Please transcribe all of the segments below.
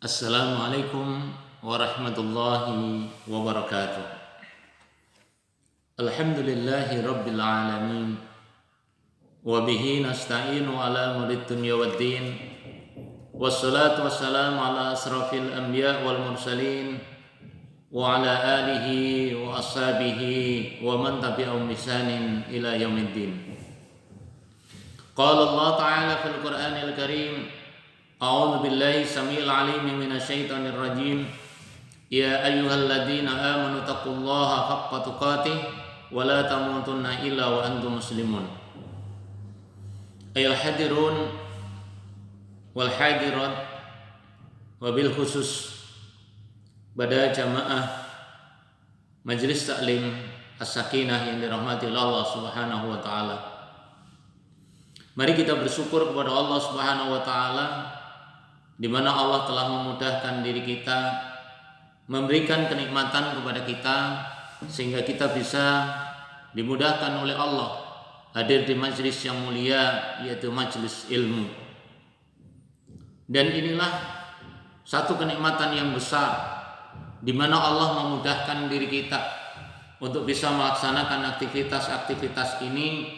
Assalamualaikum warahmatullahi wabarakatuh. Alhamdulillahi rabbil alamin. Wa bihi nasta'inu ala murid dunya waddin. Wassalatu wassalamu ala asrafil anbiya wal mursalin wa ala alihi wa ashabihi wa man tabi'ahum bisanin ila yaumiddin. Qala Allah ta'ala fil Qur'anil Karim, A'udzu billahi samil alim minasyaitonir rajim. Ya ayyuhalladzina amanu taqullaha haqqa tuqatih wa la tamutunna illa wa antum muslimun. Ayol hadirun wal hadirat, wabil khusus pada jamaah Majelis Taklim As-Sakinah yang dirahmati Allah Subhanahu wa taala. Mari kita bersyukur kepada Allah Subhanahu wa taala di mana Allah telah memudahkan diri kita, memberikan kenikmatan kepada kita sehingga kita bisa dimudahkan oleh Allah hadir di majelis yang mulia, yaitu majelis ilmu. Dan inilah satu kenikmatan yang besar di mana Allah memudahkan diri kita untuk bisa melaksanakan aktivitas-aktivitas ini,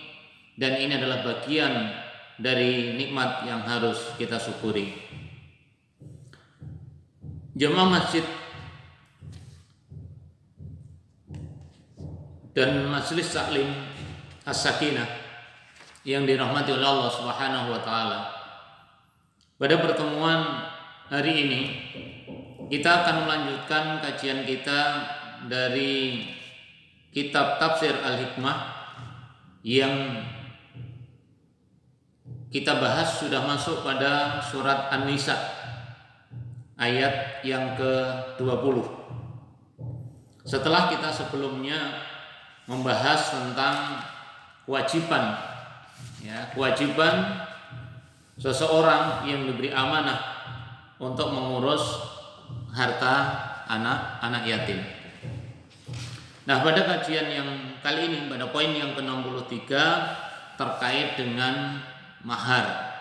dan ini adalah bagian dari nikmat yang harus kita syukuri. Jemaah masjid dan majelis taklim As-Sakinah yang dirahmati oleh Allah Subhanahu wa taala. Pada pertemuan hari ini kita akan melanjutkan kajian kita dari kitab Tafsir Al-Hikmah yang kita bahas sudah masuk pada surat An-Nisa ayat yang ke-20. Setelah kita sebelumnya membahas tentang kewajiban seseorang yang diberi amanah untuk mengurus harta anak yatim. Nah, pada kajian yang kali ini, pada poin yang ke-63 terkait dengan mahar.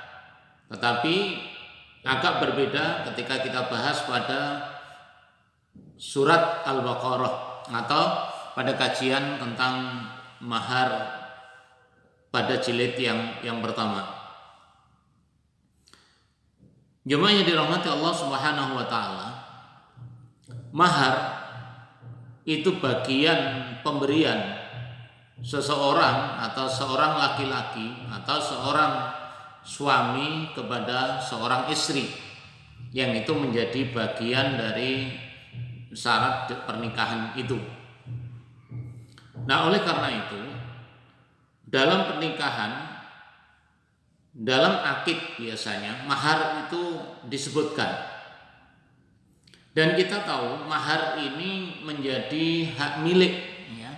Tetapi agak berbeda ketika kita bahas pada surat Al-Baqarah atau pada kajian tentang mahar pada jilid yang pertama. Jemaah yang dirahmati Allah Subhanahu wa taala, mahar itu bagian pemberian seseorang atau seorang laki-laki atau seorang suami kepada seorang istri, yang itu menjadi bagian dari syarat pernikahan itu. Nah, oleh karena itu dalam pernikahan, dalam akad biasanya mahar itu disebutkan. Dan kita tahu mahar ini menjadi hak milik, ya.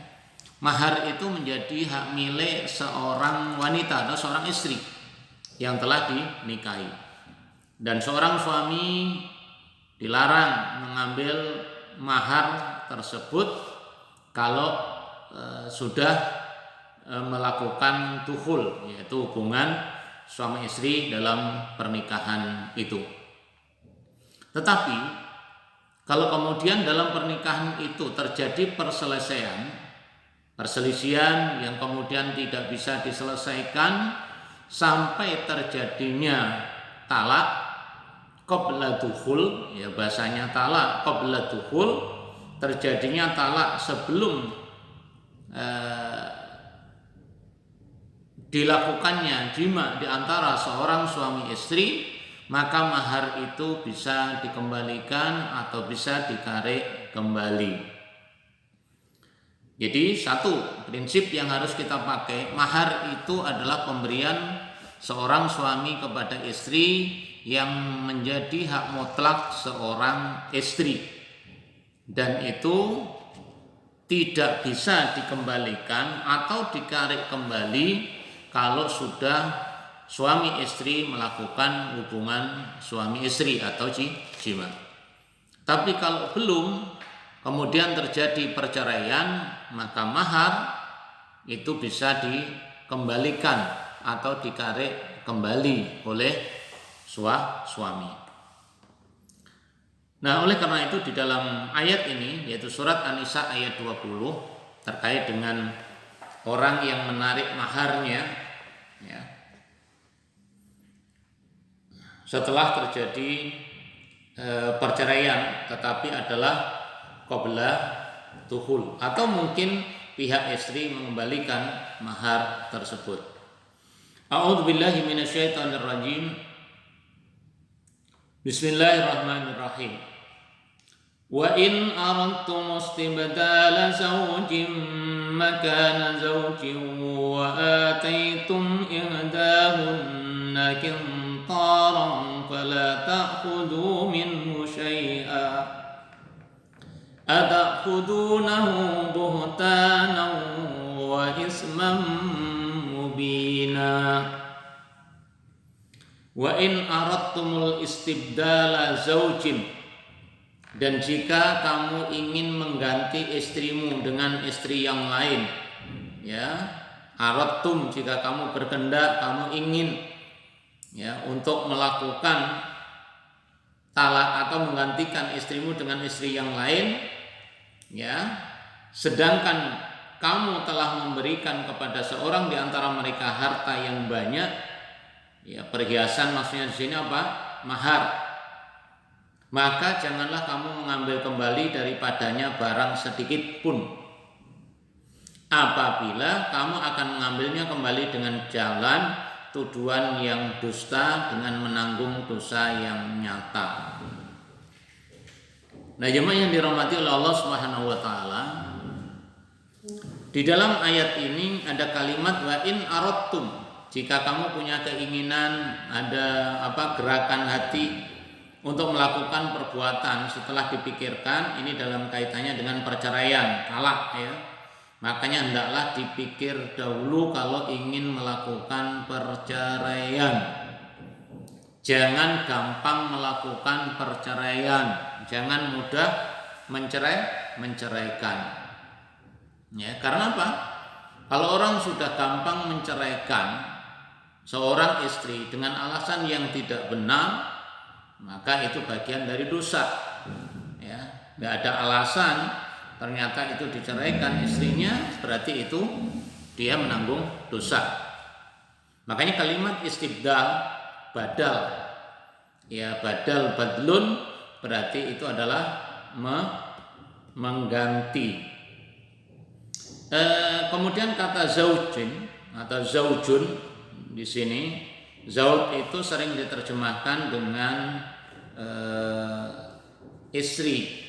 Mahar itu menjadi hak milik seorang wanita atau seorang istri yang telah dinikahi. Dan seorang suami dilarang mengambil mahar tersebut kalau sudah melakukan tuhul, yaitu hubungan suami istri dalam pernikahan itu. Tetapi kalau kemudian dalam pernikahan itu terjadi perselisihan yang kemudian tidak bisa diselesaikan sampai terjadinya talak qabla dukhul, ya bahasanya talak qabla dukhul, terjadinya talak sebelum dilakukannya jima di antara seorang suami istri, maka mahar itu bisa dikembalikan atau bisa ditarik kembali. Jadi satu prinsip yang harus kita pakai, mahar itu adalah pemberian seorang suami kepada istri yang menjadi hak mutlak seorang istri, dan itu tidak bisa dikembalikan atau ditarik kembali kalau sudah suami istri melakukan hubungan suami istri atau jima. Tapi kalau belum, kemudian terjadi perceraian, maka mahar itu bisa dikembalikan atau ditarik kembali oleh suami. Nah, oleh karena itu di dalam ayat ini, yaitu surat An-Nisa ayat 20, terkait dengan orang yang menarik maharnya, ya, setelah terjadi perceraian, tetapi adalah qabla tuhul, atau mungkin pihak istri mengembalikan mahar tersebut. A'udzubillahi minasyaitonirrajim. Bismillahirrahmanirrahim. Wa in aradtum istibdala zawjin makana zawjin wa ataytum ihdahunna qintaran fala ta'khudhu minhu syai'a ata'khudhunahu buhtanan wa isman mubina. Wa in aradtumul istibdala zawjin, dan jika kamu ingin mengganti istrimu dengan istri yang lain, ya, aradtum, jika kamu berkehendak, kamu ingin, ya, untuk melakukan talak atau menggantikan istrimu dengan istri yang lain, ya, sedangkan kamu telah memberikan kepada seorang di antara mereka harta yang banyak, ya, perhiasan maksudnya di sini apa? Mahar. Maka janganlah kamu mengambil kembali daripadanya barang sedikit pun, apabila kamu akan mengambilnya kembali dengan jalan tuduhan yang dusta, dengan menanggung dosa yang nyata. Nah, jemaah yang dirahmati oleh Allah Subhanahu wa taala, di dalam ayat ini ada kalimat wa in aradtum, jika kamu punya keinginan, ada gerakan hati untuk melakukan perbuatan setelah dipikirkan, ini dalam kaitannya dengan perceraian, talak, ya. Makanya hendaklah dipikir dahulu kalau ingin melakukan perceraian. Jangan gampang melakukan perceraian, jangan mudah menceraikan. Ya, karena apa? Kalau orang sudah gampang menceraikan seorang istri dengan alasan yang tidak benar, maka itu bagian dari dosa, ya. Nggak ada alasan, ternyata itu diceraikan istrinya, berarti itu dia menanggung dosa. Makanya kalimat istibdal, badal, ya, badal badlun, berarti itu adalah mengganti. Kemudian kata zaujin atau zaujun di sini, zauj itu sering diterjemahkan dengan istri,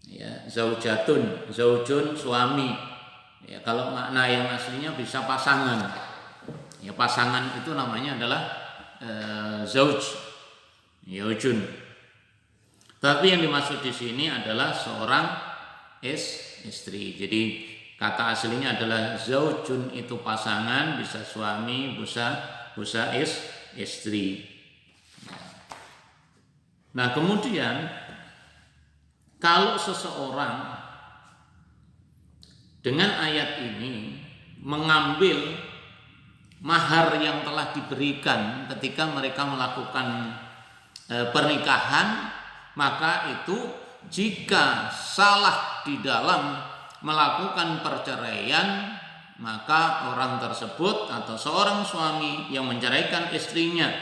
ya, zaujatun, zaujun suami, ya. Kalau makna yang aslinya bisa pasangan, ya, pasangan itu namanya adalah zauj, yaujun. Tapi yang dimaksud di sini adalah seorang istri. Jadi kata aslinya adalah zaujun, itu pasangan, bisa suami, bisa istri. Nah, kemudian kalau seseorang dengan ayat ini mengambil mahar yang telah diberikan ketika mereka melakukan pernikahan, maka itu jika salah di dalam melakukan perceraian, maka orang tersebut atau seorang suami yang menceraikan istrinya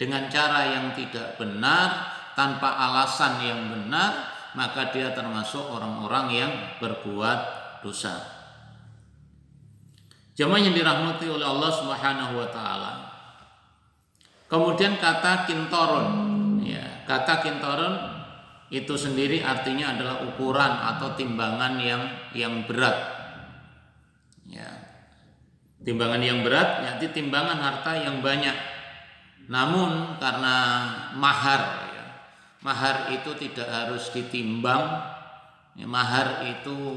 dengan cara yang tidak benar, tanpa alasan yang benar, maka dia termasuk orang-orang yang berbuat dosa. Jemaah yang dirahmati oleh Allah Subhanahu wa taala. Kemudian kata kintoron, ya, kata kintoron itu sendiri artinya adalah ukuran atau timbangan yang berat. Ya. Timbangan yang berat, yaitu timbangan harta yang banyak. Namun karena mahar, ya, mahar itu tidak harus ditimbang, ya, mahar itu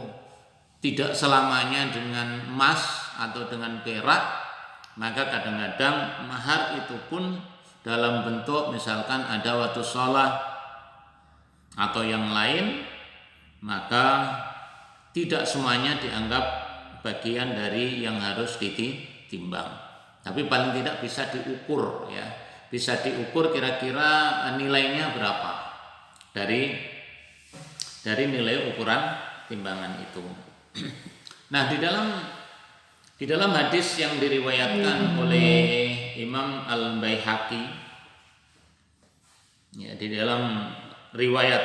tidak selamanya dengan emas atau dengan perak, maka kadang-kadang mahar itu pun dalam bentuk misalkan ada waktu sholat atau yang lain, maka tidak semuanya dianggap bagian dari yang harus ditimbang. Tapi paling tidak bisa diukur, ya. Bisa diukur kira-kira nilainya berapa. dari nilai ukuran timbangan itu. Nah, di dalam hadis yang diriwayatkan oleh Imam Al-Baihaqi, ya, di dalam riwayat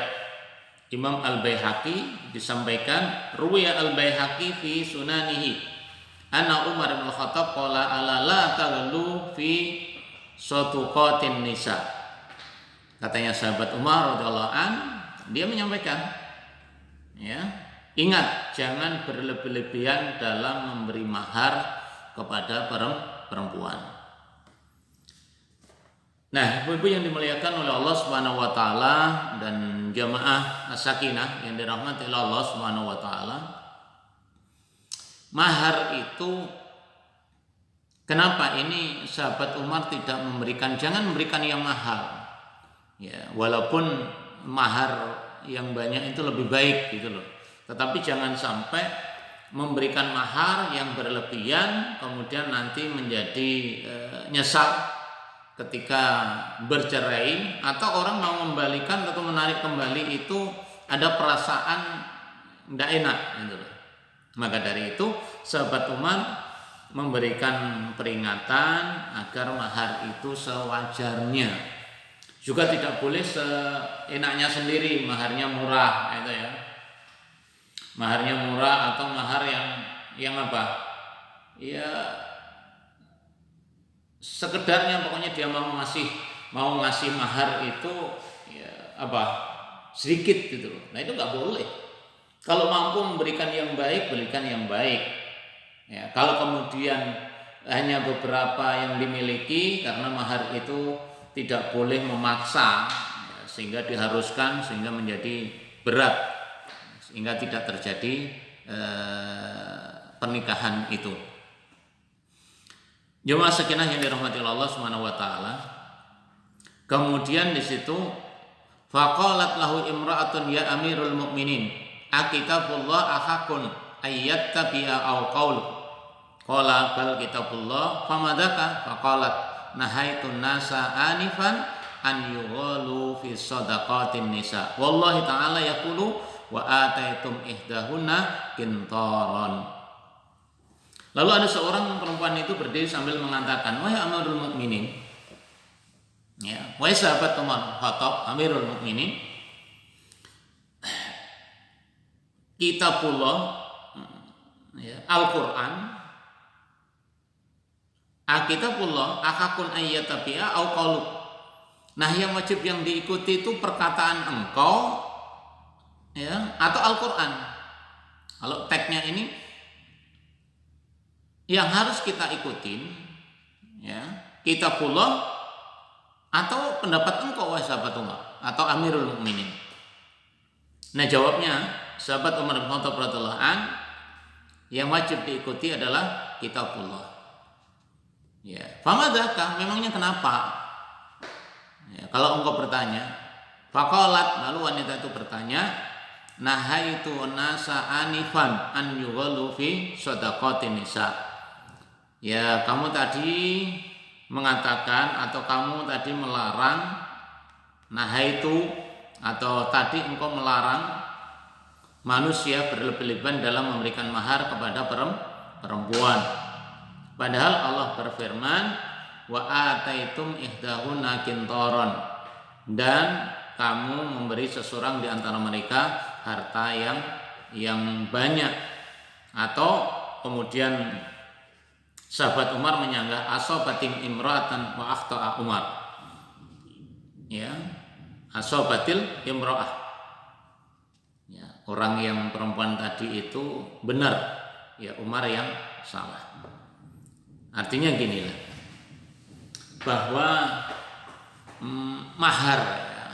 Imam Al-Baihaqi disampaikan, ruwiya Al-Baihaqi fi sunanihi anna Umar bin Khattab qala ala la taghlu fi sadaqatin nisa. Katanya sahabat Umar radhiyallahu an, dia menyampaikan, ya, ingat jangan berlebih-lebihan dalam memberi mahar kepada perempuan. Nah, ibu-ibu yang dimuliakan oleh Allah Subhanahu wa taala dan jamaah as-sakinah yang dirahmati oleh Allah Subhanahu wa taala, mahar itu, kenapa ini sahabat Umar tidak memberikan, jangan memberikan yang mahal. Ya, walaupun mahar yang banyak itu lebih baik gitu loh. Tetapi jangan sampai memberikan mahar yang berlebihan kemudian nanti menjadi nyesal ketika bercerai, atau orang mau membalikan atau menarik kembali itu ada perasaan tidak enak gitu. Maka dari itu sahabat Umar memberikan peringatan agar mahar itu sewajarnya. Juga tidak boleh seenaknya sendiri, maharnya murah itu ya. Maharnya murah atau mahar yang apa? Ya sekedarnya, pokoknya dia mau ngasih mahar itu ya apa, sedikit gitu loh. Nah, itu nggak boleh. Kalau mampu memberikan yang baik, berikan yang baik. Ya, kalau kemudian hanya beberapa yang dimiliki, karena mahar itu tidak boleh memaksa, ya, sehingga diharuskan, sehingga menjadi berat, sehingga tidak terjadi pernikahan itu. Jemaah sakinah yang dirahmati Allah Subhanahu wa taala. Kemudian di situ faqalat lahu imra'atun ya amirul mukminin akitabullah ahakun ayyattabi'a aw qaul. Qala bal kitabullah famadaka faqalat nahaitun nasa anifan an yughalu fi sadaqatin nisa. Wallahi ta'ala yaqulu wa ataitum ihdahunna qintaran. Lalu ada seorang perempuan itu berdiri sambil mengatakan, wahai Amirul Mukminin, ya, wahai sahabat Umar Khattab, Amirul Mukminin, kitabullah, ya, Al-Quran, kitabullah akakun ayyatabi'a au qauluk. Nah, yang wajib yang diikuti itu perkataan engkau, ya, atau Al-Quran. Kalau tagnya ini yang harus kita ikutin, ya, kitabullah atau pendapat engkau wahai sahabat Umar atau Amirul Mukminin. Nah, jawabnya sahabat Umar bin Khattab radhiyallahu an, yang wajib diikuti adalah kitabullah. Ya, famadzaka, memangnya kenapa? Ya, kalau engkau bertanya, faqalat, lalu wanita itu bertanya, nahaitu nasa anifan an yughalu fi shadaqatin nisa. Ya, kamu tadi mengatakan atau kamu tadi melarang, nahaitu atau tadi engkau melarang manusia berlebih-lebihan dalam memberikan mahar kepada perempuan. Padahal Allah berfirman, wa ataitum ihdahunna qintaran, dan kamu memberi seseorang di antara mereka harta yang banyak. Atau kemudian sahabat Umar menyanggah asobatim imra'atan wa akhta'a Umar. Ya, asobatil imra'ah. Ya, orang yang perempuan tadi itu benar, ya Umar yang salah. Artinya ginilah, bahwa mahar, ya,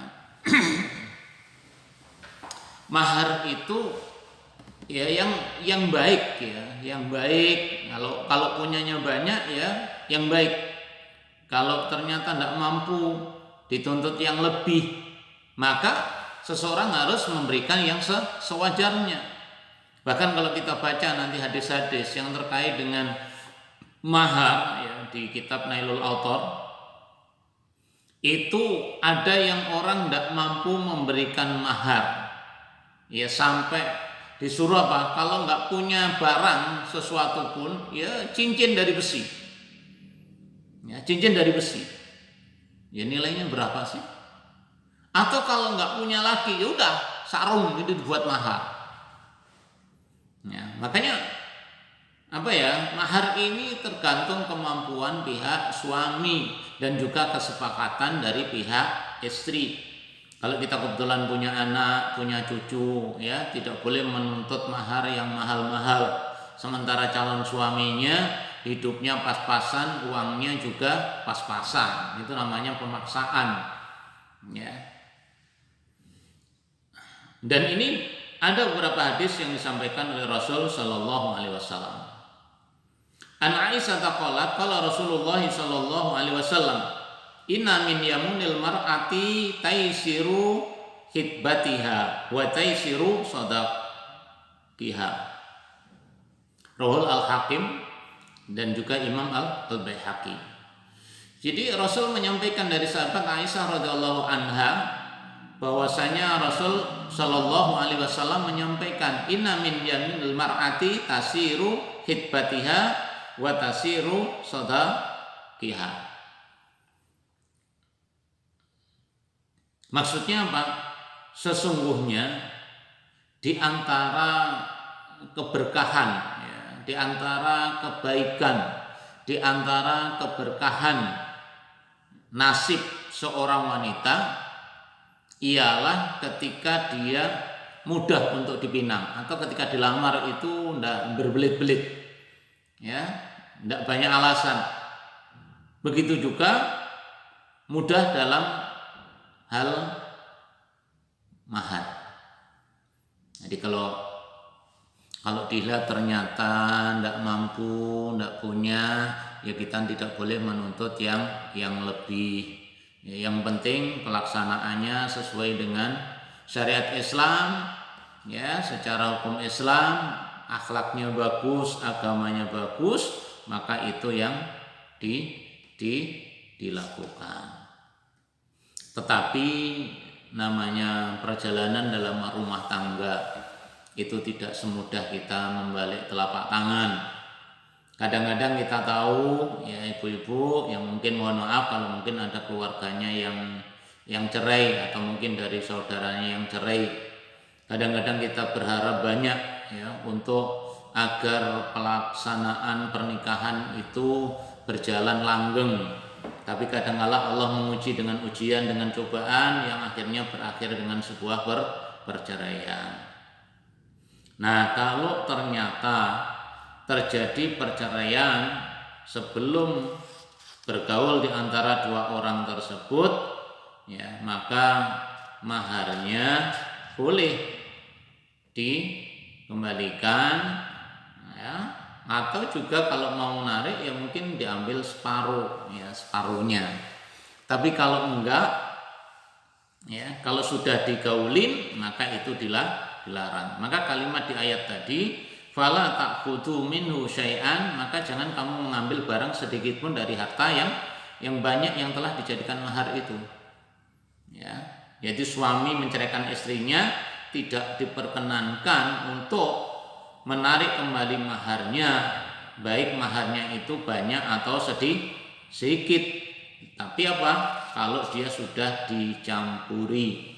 mahar itu ya yang baik, ya, yang baik. Kalau punyanya banyak, ya yang baik. Kalau ternyata tidak mampu, dituntut yang lebih, maka seseorang harus memberikan yang sewajarnya. Bahkan kalau kita baca nanti hadis-hadis yang terkait dengan mahar, ya, di kitab Nailul Autor, itu ada yang orang tidak mampu memberikan mahar, ya sampai disuruh apa? Kalau nggak punya barang sesuatu pun, ya cincin dari besi, ya cincin dari besi, ya nilainya berapa sih? Atau kalau nggak punya lagi, ya udah sarung itu dibuat mahar. Ya, makanya apa ya, mahar ini tergantung kemampuan pihak suami dan juga kesepakatan dari pihak istri. Kalau kita kebetulan punya anak, punya cucu, ya tidak boleh menuntut mahar yang mahal-mahal. Sementara calon suaminya hidupnya pas-pasan, uangnya juga pas-pasan. Itu namanya pemaksaan. Ya. Dan ini ada beberapa hadis yang disampaikan oleh Rasul Shallallahu Alaihi Wasallam. An Aisyah qalat qala Rasulullah sallallahu alaihi wasallam inna min yamunil mar'ati taisiru hitbatiha wa taisiru sadaqiha. Rawahul Al-Hakim dan juga Imam Al-Baihaqi. Jadi Rasul menyampaikan dari sahabat Aisyah radhiyallahu anha bahwasanya Rasul sallallahu alaihi wasallam menyampaikan inna min yaminil mar'ati tasiru hitbatiha wa tasiru sadaqiha. Maksudnya apa? Sesungguhnya di antara keberkahan, ya, di antara kebaikan, di antara keberkahan nasib seorang wanita ialah ketika dia mudah untuk dipinang atau ketika dilamar itu tidak berbelit-belit, ya, tidak banyak alasan. Begitu juga mudah dalam hal mahar. Jadi kalau dilihat ternyata tidak mampu, tidak punya, ya kita tidak boleh menuntut yang lebih. Ya, yang penting pelaksanaannya sesuai dengan syariat Islam, ya, secara hukum Islam, akhlaknya bagus, agamanya bagus, maka itu yang dilakukan. Tetapi namanya perjalanan dalam rumah tangga itu tidak semudah kita membalik telapak tangan. Kadang-kadang kita tahu, ya ibu-ibu yang mungkin mohon maaf kalau mungkin ada keluarganya yang cerai atau mungkin dari saudaranya yang cerai. Kadang-kadang kita berharap banyak, ya, untuk agar pelaksanaan pernikahan itu berjalan langgeng. Tapi kadang-kala Allah menguji dengan ujian, dengan cobaan yang akhirnya berakhir dengan sebuah perceraian. Nah, kalau ternyata terjadi perceraian sebelum bergaul di antara dua orang tersebut, ya, maka maharnya boleh dikembalikan, ya, atau juga kalau mau narik ya mungkin diambil separuh, ya, separuhnya. Tapi kalau enggak, ya, kalau sudah digaulin maka itu dilarang. Maka kalimat di ayat tadi fala ta'khudhu minhu syai'an, maka jangan kamu mengambil barang sedikit pun dari harta yang banyak yang telah dijadikan mahar itu. Ya, yaitu suami menceraikan istrinya tidak diperkenankan untuk menarik kembali maharnya, baik maharnya itu banyak atau sedikit. Tapi apa? Kalau dia sudah dicampuri.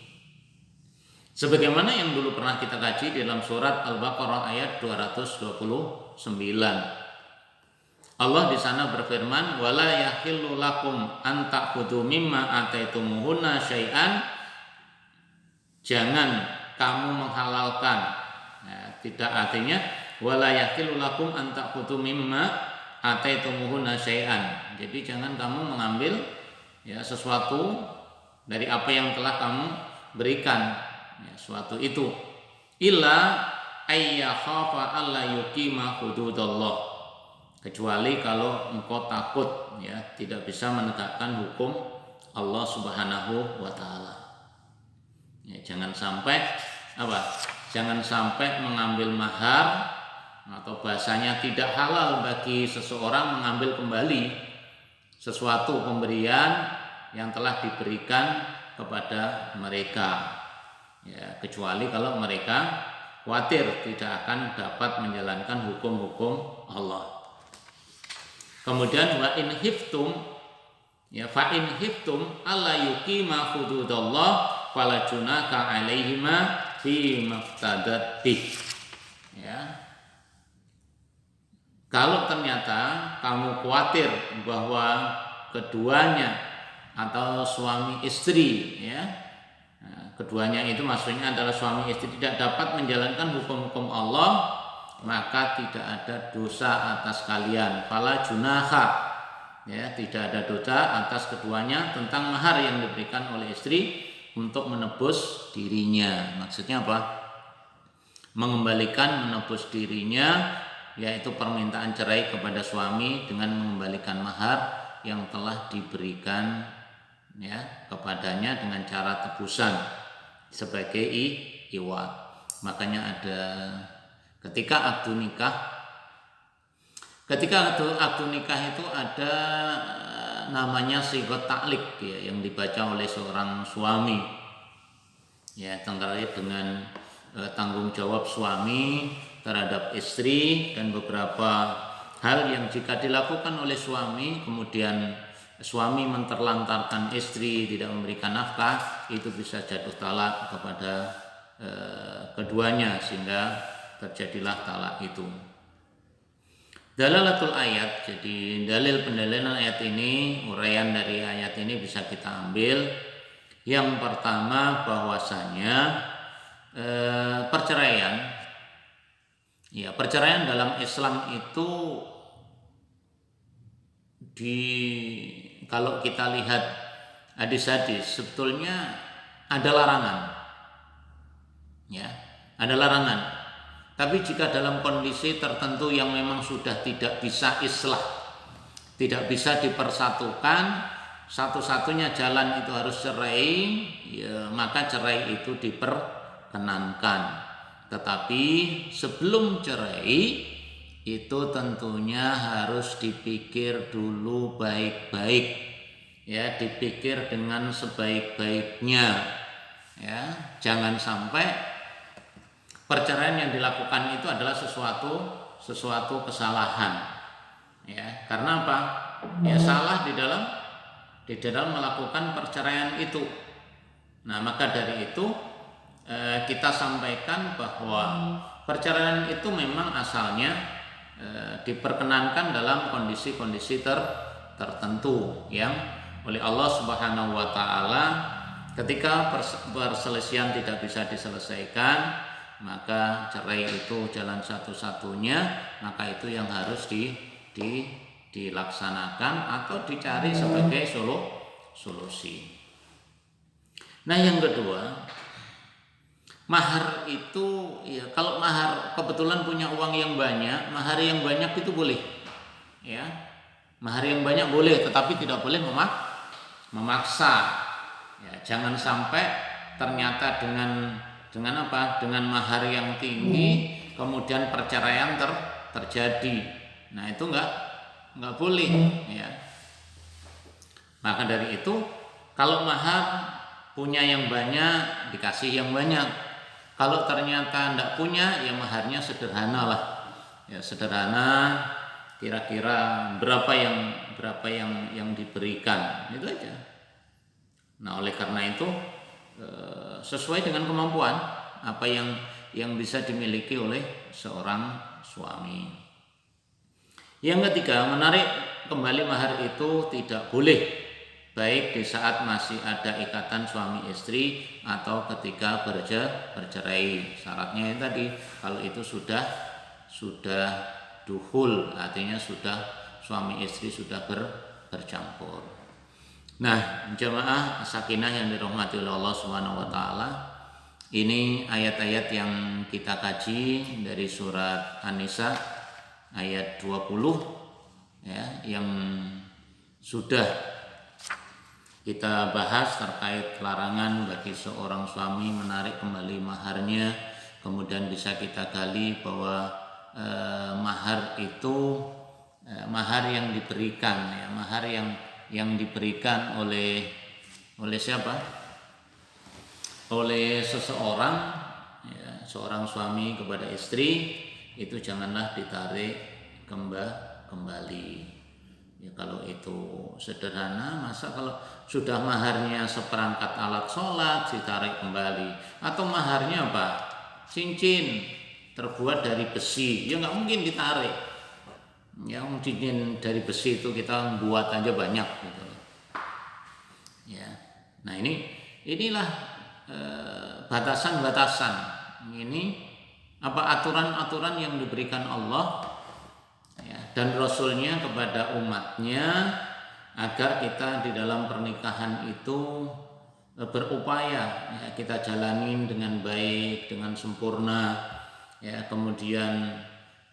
Sebagaimana yang dulu pernah kita kaji dalam surat Al-Baqarah ayat 229. Allah di sana berfirman, "Wala yahillu lakum an ta'khudhu mimma ataitumuhunna syai'an." Jangan kamu menghalalkan. Nah, tidak, artinya wala yahillu lakum an ta'khudhu mimma ataitumuhunna syai'an. Jadi jangan kamu mengambil, ya, sesuatu dari apa yang telah kamu berikan, ya, suatu itu illa ayyakhafa alla yuqima hududallah, kecuali kalau engkau takut, ya, tidak bisa menegakkan hukum Allah Subhanahu wa taala. Ya, jangan sampai apa? Jangan sampai mengambil mahar atau bahasanya tidak halal bagi seseorang mengambil kembali sesuatu pemberian yang telah diberikan kepada mereka, ya, kecuali kalau mereka khawatir tidak akan dapat menjalankan hukum-hukum Allah. Kemudian wa in hiftum, ya, fa in hiftum alla yuqima hududallah fala junaka alaihima fi maftadat bih. Ya. Kalau ternyata kamu khawatir bahwa keduanya atau suami istri, ya, nah, keduanya itu maksudnya adalah suami istri tidak dapat menjalankan hukum-hukum Allah, maka tidak ada dosa atas kalian. Fala junaha, ya, tidak ada dosa atas keduanya tentang mahar yang diberikan oleh istri untuk menebus dirinya. Maksudnya apa? Mengembalikan, menebus dirinya, yaitu permintaan cerai kepada suami dengan mengembalikan mahar yang telah diberikan, ya, kepadanya dengan cara tebusan sebagai iwad. Makanya ada ketika akdu nikah itu ada namanya sigot taklik, ya, yang dibaca oleh seorang suami, ya, terkait dengan tanggung jawab suami terhadap istri dan beberapa hal yang jika dilakukan oleh suami kemudian suami menterlantarkan istri, tidak memberikan nafkah, itu bisa jatuh talak kepada keduanya sehingga terjadilah talak itu. Dalalatul ayat, jadi dalil pendalilan ayat ini, uraian dari ayat ini bisa kita ambil. Yang pertama bahwasanya perceraian dalam Islam itu kalau kita lihat hadis-hadis sebetulnya ada larangan, ya, ada larangan. Tapi jika dalam kondisi tertentu yang memang sudah tidak bisa islah, tidak bisa dipersatukan, satu-satunya jalan itu harus cerai, ya, maka cerai itu diperkenankan. Tetapi sebelum cerai itu tentunya harus dipikir dulu baik-baik, ya, dipikir dengan sebaik-baiknya, ya. Jangan sampai perceraian yang dilakukan itu adalah sesuatu kesalahan, ya. Karena apa? Ya, salah di dalam melakukan perceraian itu. Nah, maka dari itu kita sampaikan bahwa perceraian itu memang asalnya diperkenankan dalam kondisi-kondisi tertentu yang oleh Allah Subhanahu wa taala ketika perselisihan tidak bisa diselesaikan, maka cerai itu jalan satu-satunya, maka itu yang harus dilaksanakan atau dicari sebagai solusi. Nah, yang kedua, mahar itu, ya, kalau mahar kebetulan punya uang yang banyak, mahar yang banyak itu boleh, ya, mahar yang banyak boleh, tetapi tidak boleh memaksa, ya. Jangan sampai ternyata dengan mahar yang tinggi kemudian perceraian terjadi. Nah, itu nggak boleh, ya. Maka dari itu kalau mahar punya yang banyak dikasih yang banyak. Kalau ternyata tidak punya, ya maharnya sederhana lah, ya, sederhana, kira-kira berapa yang diberikan, itu aja. Nah, oleh karena itu sesuai dengan kemampuan apa yang bisa dimiliki oleh seorang suami. Yang ketiga, menarik kembali mahar itu tidak boleh, baik di saat masih ada ikatan suami istri atau ketika bercerai. Syaratnya yang tadi, kalau itu sudah duhul, artinya sudah suami istri sudah bercampur. Nah, jamaah sakinah yang dirahmati oleh Allah Subhanahu wa taala, ini ayat-ayat yang kita kaji dari surat An-Nisa ayat 20, ya, yang sudah kita bahas terkait larangan bagi seorang suami menarik kembali maharnya. Kemudian bisa kita gali bahwa mahar itu mahar yang diberikan, ya, mahar yang diberikan oleh Oleh siapa? Oleh seseorang, ya, seorang suami kepada istri, itu janganlah ditarik kembali. Ya, kalau itu sederhana, masa kalau sudah maharnya seperangkat alat sholat ditarik kembali, atau maharnya apa? Cincin terbuat dari besi, ya nggak mungkin ditarik. Ya, cincin dari besi itu kita buat aja banyak gitu. Ya, nah inilah batasan-batasan. Ini apa aturan-aturan yang diberikan Allah, ya, dan Rasulnya kepada umatnya, agar kita di dalam pernikahan itu berupaya, ya, kita jalanin dengan baik, dengan sempurna, ya, kemudian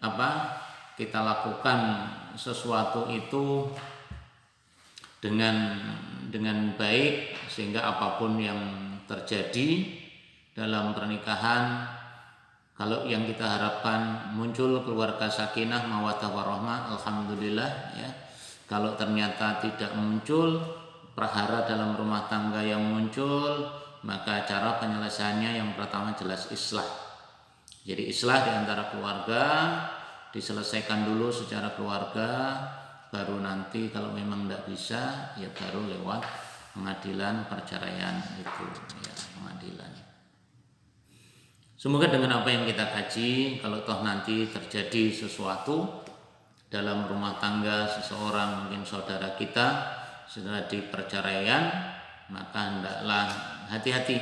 apa, kita lakukan sesuatu itu dengan baik, sehingga apapun yang terjadi dalam pernikahan, kalau yang kita harapkan muncul keluarga sakinah mawaddah warahmah, alhamdulillah, ya. Kalau ternyata tidak muncul, prahara dalam rumah tangga yang muncul, maka cara penyelesaiannya yang pertama jelas islah. Jadi islah di antara keluarga diselesaikan dulu secara keluarga, baru nanti kalau memang tidak bisa, ya baru lewat pengadilan perceraian itu, ya, pengadilan. Semoga dengan apa yang kita kaji, kalau toh nanti terjadi sesuatu dalam rumah tangga seseorang, mungkin saudara kita sudah di perceraian, maka hendaklah hati-hati,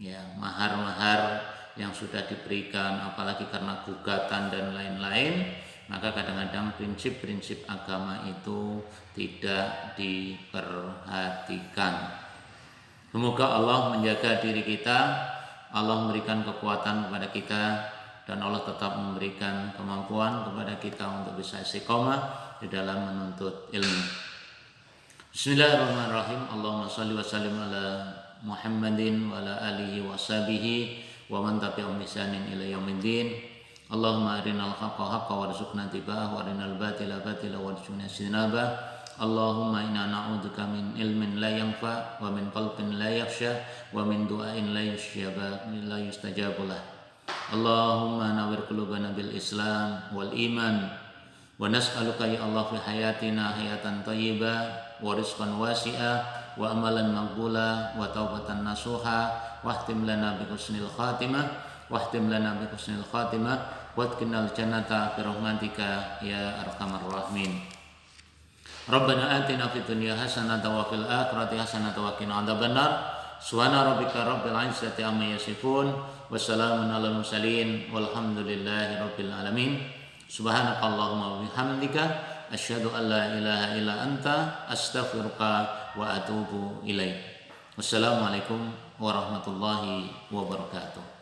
ya, mahar-mahar yang sudah diberikan, apalagi karena gugatan dan lain-lain, maka kadang-kadang prinsip-prinsip agama itu tidak diperhatikan. Semoga Allah menjaga diri kita, Allah memberikan kekuatan kepada kita, dan Allah tetap memberikan kemampuan kepada kita untuk bisa istiqomah di dalam menuntut ilmu. Bismillahirrahmanirrahim. Allahumma shalli wa sallim ala Muhammadin wa ala alihi wa sahbihi wa man tabi'ahum bi ihsanin ila yaumiddin. Allahumma arinal haqqa haqqan warzuqna ittiba'ahu wa arinal batila batila warzuqna ijtinabah. Allahumma inna na'udzubika min ilmin la yanfa wa min qalbin la yakhsha wa min du'ain la yustajabu lah. Allahumma nawwir qulubana bil Islam wal iman, wa nas'aluka ya Allah fi hayatina hayatan thayyibah wa rizqan wasi'ah wa amalan maqbula wa taubatan nasuha wa ihtim lana bi husnil khatimah wa adkhilnal jannata bi rahmatika ya arhamar rahimin. Rabbana atina fid dunya hasanatan wa fil akhirati hasanatan wa qina adzabannar. Subhana rabbika rabbil izzati amma yasifun, wassalamun alal mursalin, walhamdulillahi rabbil alamin. Subhanakallahumma wa bihamdika asyhadu an la ilaha illa anta astaghfiruka wa atubu ilaik. Wassalamualaikum warahmatullahi wabarakatuh.